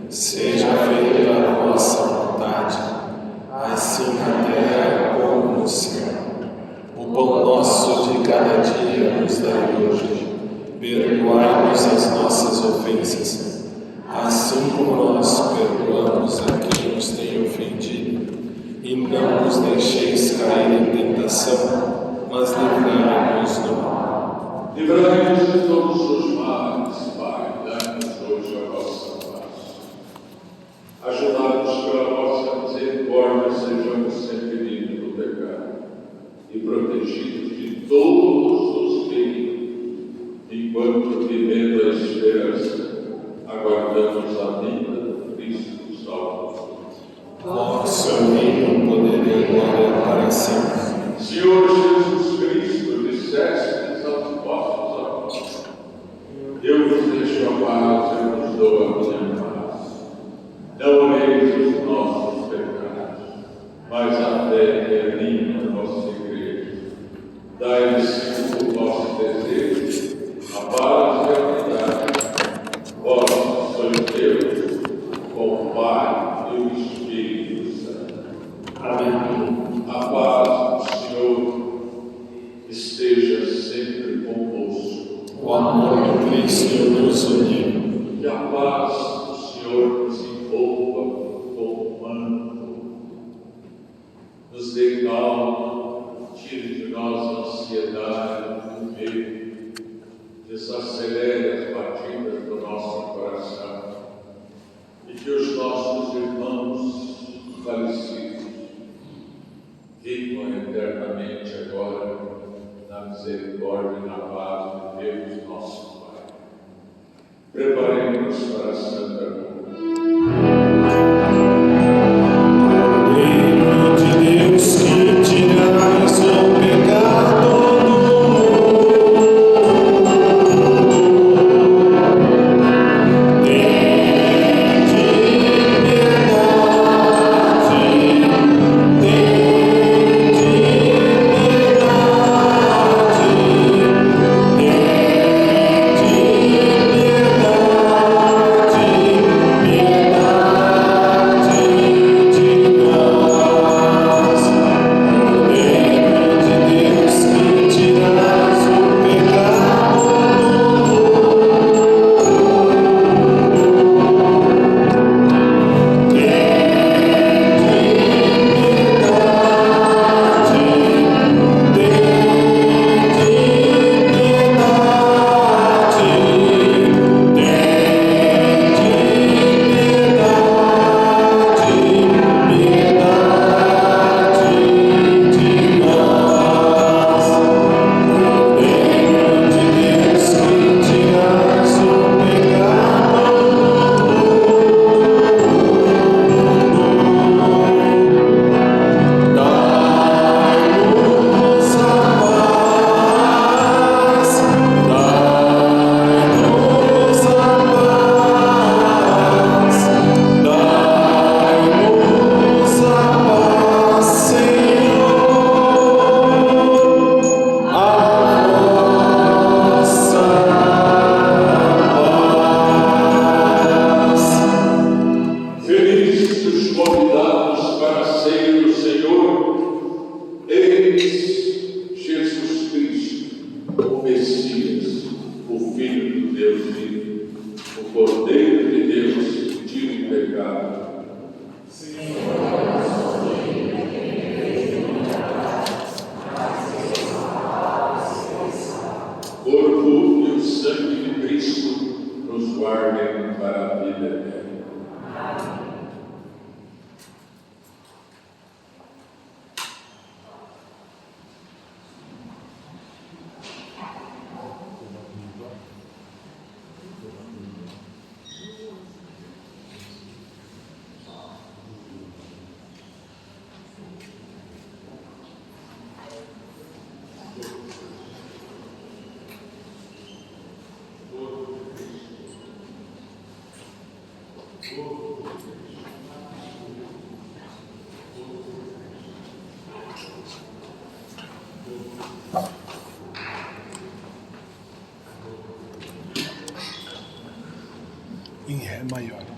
Seja feita a vossa vontade, assim na terra como no céu. O pão nosso de cada dia nos dai hoje. Perdoai-nos as nossas ofensas, assim como nós perdoamos a quem nos tem ofendido. E não nos deixeis cair em tentação, mas livrai-nos do mal. livrai-nos de todos os males, Pai, dai-nos hoje a vossa paz. Ajudai-nos pela vossa misericórdia, sejamos sempre livres do pecado e protegidos de todos os perigos, enquanto, vivendo a esperança, aguardamos a vinda do Cristo Salvador. Vosso reino, poder e glória para sempre. Senhor Jesus Cristo, dissestes aos vossos apóstolos: eu vos deixo a paz, eu vos dou a minha paz. Não olheis os nossos pecados, mas a fé que anima a nossa igreja. Dai-lhes segundo o vosso desejo, a paz e a unidade. Vós sois Deus, com o Pai e o Espírito Santo. Amém. A paz do Senhor esteja sempre convosco. O amor de Cristo nos uniu. Que a paz do Senhor nos envolva com o manto, nos dê calma, tire de nós a ansiedade, o medo, desacelere as batidas do nosso coração e que os nossos irmãos falecidos vivam eternamente agora na misericórdia e na paz de Deus, nosso Pai. Preparemos para a Santa Cruz. Reino de Deus que tirais o pecado do mundo, tende Em Ré maior.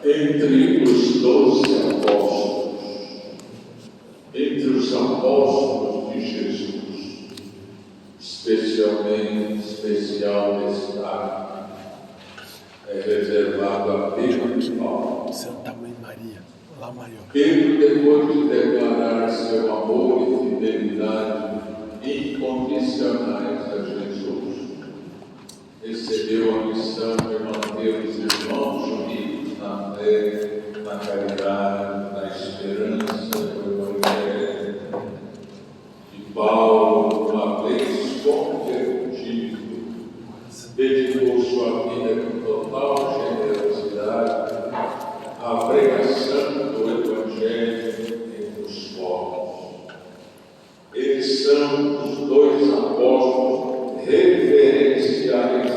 Entre os 12 apóstolos, entre os apóstolos de Jesus, especial destaque é reservado a Pedro e Paulo. Santa Mãe Maria, Lá maior. Pedro, depois de declarar seu amor e fidelidade incondicionais a Jesus, recebeu a missão de manter os irmãos unidos na fé, na caridade, na esperança do Evangelho. E Paulo, uma vez convertido, dedicou sua vida com total generosidade à pregação do Evangelho entre os povos. Eles são os dois apóstolos referenciais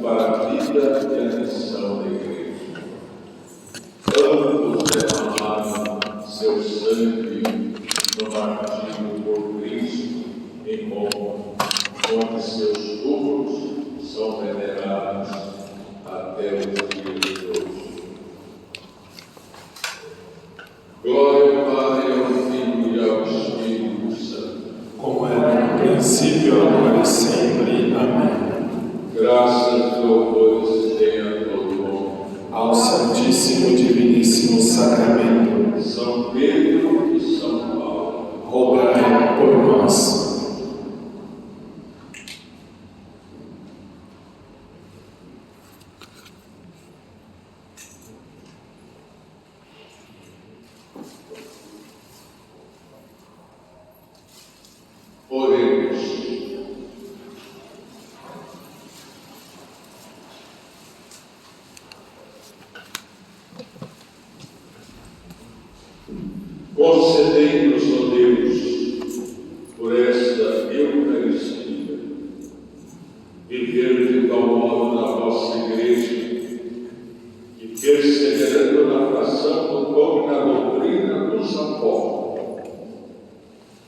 para a vida e a missão da Igreja. Ambos derramaram seu sangue no martírio por Cristo em Roma, onde seus túmulos são venerados até os dias de hoje. Glória ao Pai, ao Filho e ao Espírito Santo, como era no princípio, agora e sempre. Amém. graças e louvores tenha todo o homem. sacramento, São Pedro e São Paulo, rogai por nós. oremos. Concedei-nos, ó Deus, por esta Eucaristia, viver de tal modo na vossa Igreja, que, perseverando na fração do pão e na doutrina dos apóstolos,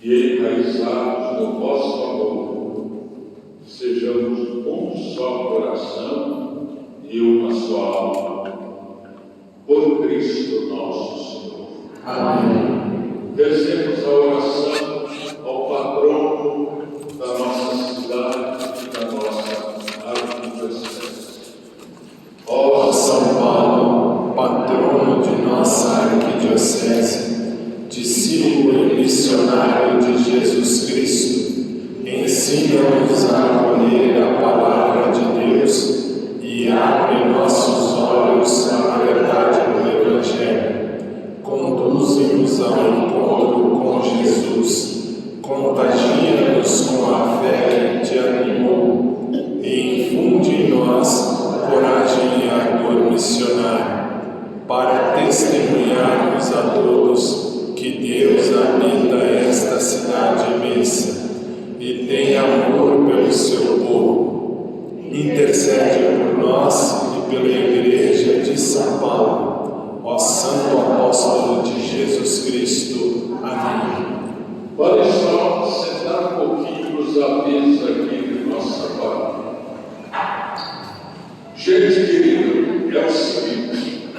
e enraizados no vosso amor, sejamos um só coração e uma só alma. Por Cristo nosso Senhor. Amém. Rezemos a oração ao patrono da nossa cidade e da nossa arquidiocese. Ó São Paulo, patrono de nossa arquidiocese, discípulo e missionário de Jesus Cristo, ensina-nos a acolher a palavra de Deus e abre nossos olhos à verdade do Evangelho. Conduze-nos ao encontro com Jesus, contagia-nos com a fé que te animou e infunde em nós coragem e ardor missionário, para testemunharmos a todos que Deus habita esta cidade imensa e tem amor pelo seu povo. Intercede por nós e pela Igreja de São Paulo, ó Santo Apóstolo de Jesus Cristo. Amém. Pode só sentar um pouquinho nos avisos aqui de nossa parte. Gente querida, é o seguinte: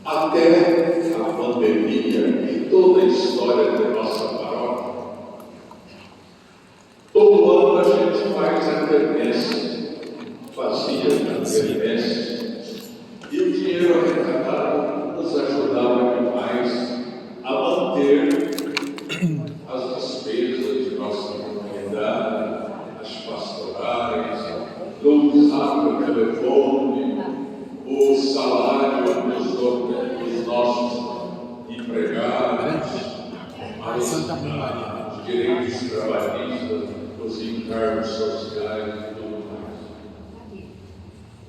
até a pandemia e toda a história da nossa paróquia, todo ano a gente faz a quermesse, fazia a quermesse, e o dinheiro arrecadado nos ajudava demais a manter as despesas de nossa comunidade, as pastorais, luz, água, telefone, o salário dos nossos empregados, os direitos trabalhistas, os encargos sociais e tudo mais.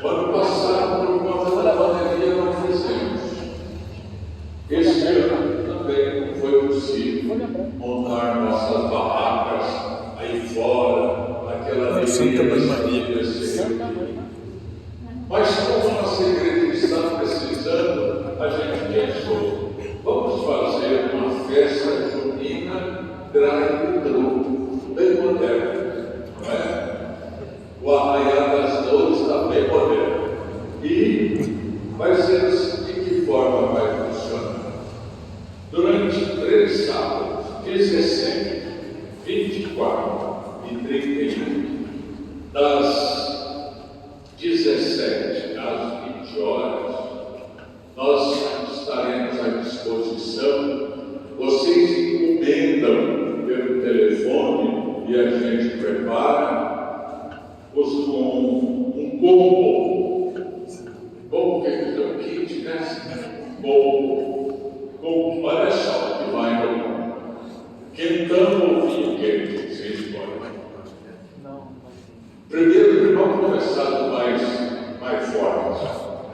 O ano passado, por conta da pandemia, não fizemos. Este ano também não foi possível montar nossas barracas aí fora, naquela alegria. Mas como a nossa igreja está precisando, a gente pensou, vamos fazer uma festa junina drive-thru, bem moderna, não é? O Arraial das Dores está bem moderno. E vai ser assim, de que forma vai funcionar? Durante 3 sábados, 17, 24 e 31, das 17 às 20 horas, nós estaremos à disposição. Vocês encomendam pelo telefone e a gente prepara um combo. Combo que é um kit, né? Combo, olha só o que vai no quentão ou vinho quente, vocês podem. Primeiro, vamos começar do mais forte.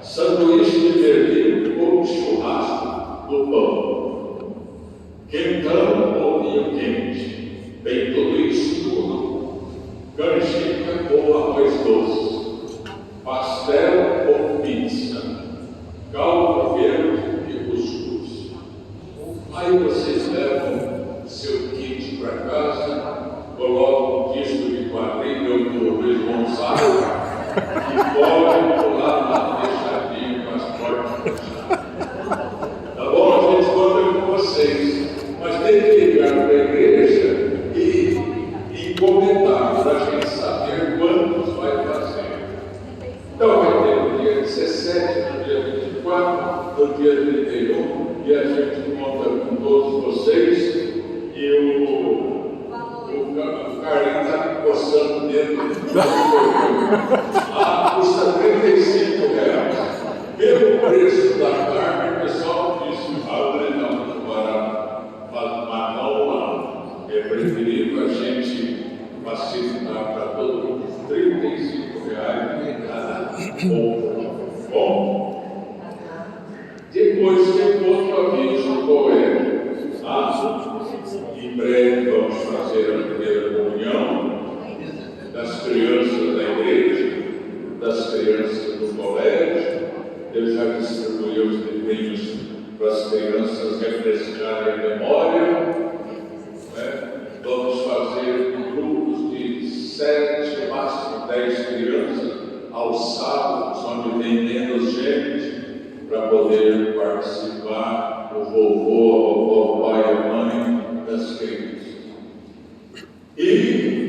Sanduíche de vermelho ou churrasco do pão. Quentão ou vinho quente. Vem tudo isso tudo. Canjica ou arroz doce. Pastel ou pizza. Caldo verde e cuscuz. Aí vocês levam seu kit para casa, colocam um disco de quadrilha do Luiz Gonzaga e podem pular na fechadinha com as portas fechadas. Tá bom? A gente conta com vocês. Mas tem que ligar para a igreja e comentar para a gente saber quantos vai fazer. Então vai ter no dia 17, no dia 24, no dia 31 e a gente conta com todos vocês. E o Carlinhos está me coçando dentro do custa R$35. Pelo preço da carne, o pessoal disse: não, muito barato. Mas não, é preferível a gente facilitar para todo mundo R$35 cada compra. Bom, depois tem outro aviso, qual é? Em breve vamos fazer a primeira comunhão das crianças da igreja, das crianças do colégio. Ele já distribuiu os livrinhos para as crianças refrescarem a memória. Vamos fazer grupos de 7, máximo 10 crianças aos sábados, onde tem menos gente, para poder participar, o vovô, o pai e a mãe das crianças. E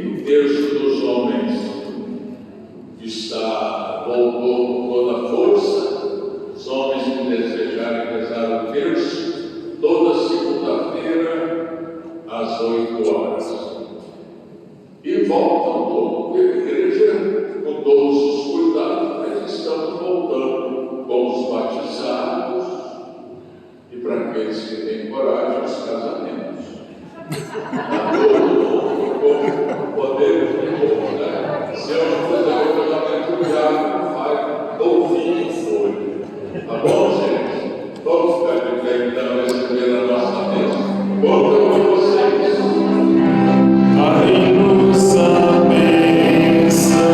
o terço dos homens voltou com toda a força. Os homens que desejarem rezar o terço, toda segunda-feira, às 8 horas. E voltam toda a igreja com todos os cuidados, mas estamos voltando com os batizados e, para aqueles que têm coragem, os casamentos. A todo mundo podemos encontrar. Se eu não fizer o casamento, o diabo vai novinho foi. Tá bom, gente? Vamos ficar de pé então, receber a nossa bênção. Conta com vocês. Dai-nos a bênção.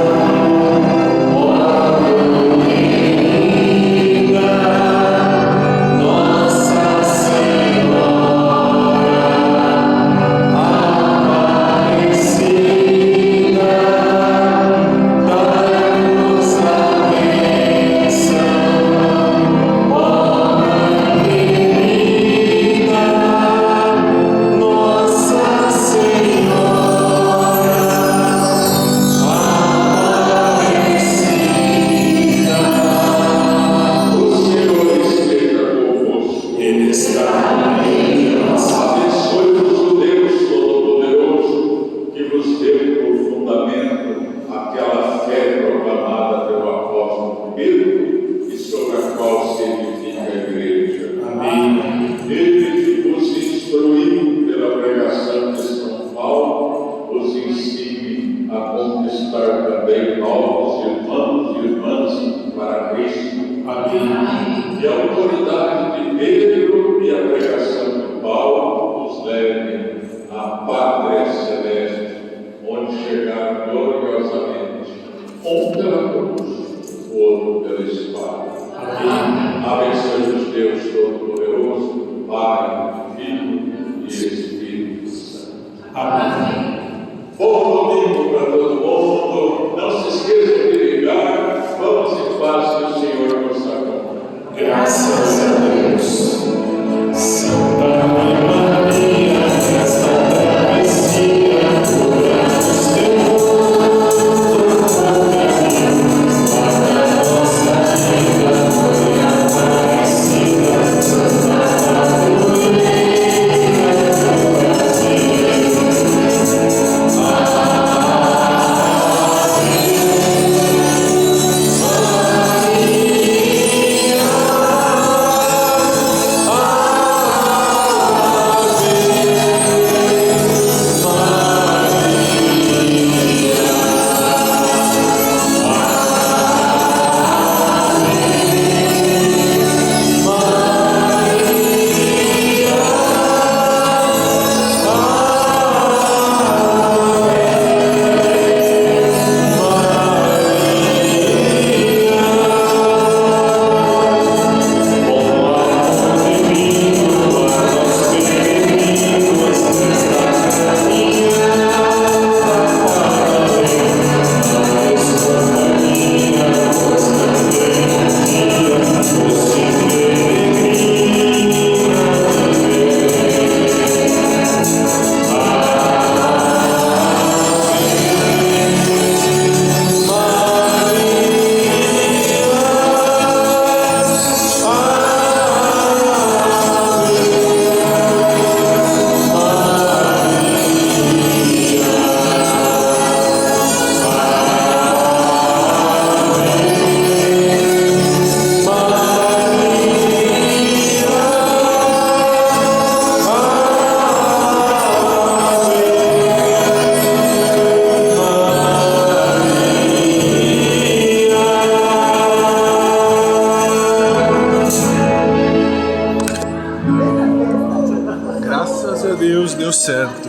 certo.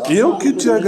Eu que te agradeço.